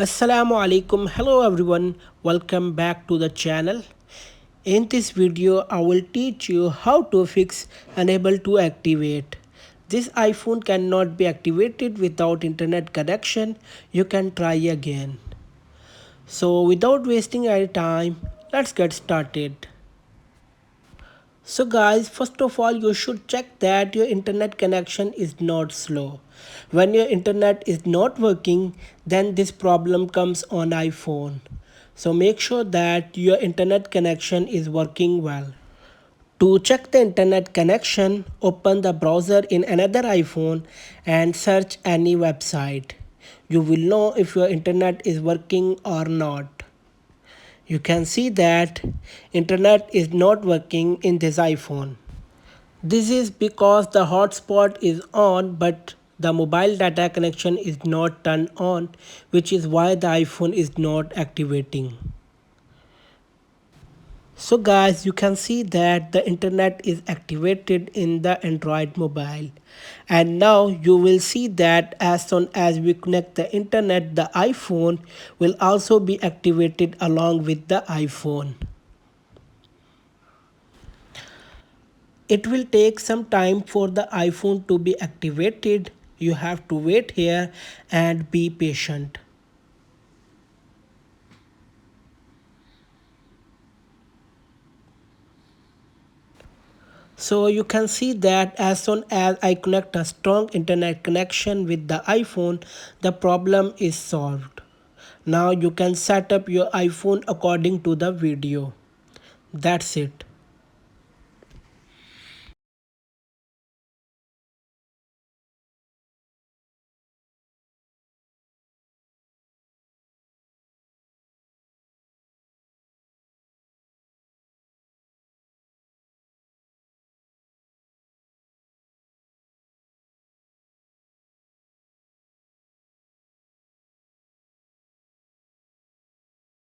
Assalamu alaikum. Hello everyone. Welcome back to the channel. In this video I will teach you how to fix unable to activate. This iPhone cannot be activated without internet connection. You can try again. So without wasting any time, let's get started. So guys, first of all, you should check that your internet connection is not slow. When your internet is not working, then this problem comes on iPhone. So make sure that your internet connection is working well. To check the internet connection, open the browser in another iPhone and search any website. You will know if your internet is working or not. You can see that internet is not working in this iPhone. This is because the hotspot is on but the mobile data connection is not turned on, which is why the iPhone is not activating. So guys, you can see that the internet is activated in the Android mobile. And now you will see that as soon as we connect the internet, the iPhone will also be activated along with the iPhone. It will take some time for the iPhone to be activated. You have to wait here and be patient. So you can see that as soon as I connect a strong internet connection with the iPhone, the problem is solved. Now you can set up your iPhone according to the video. That's it.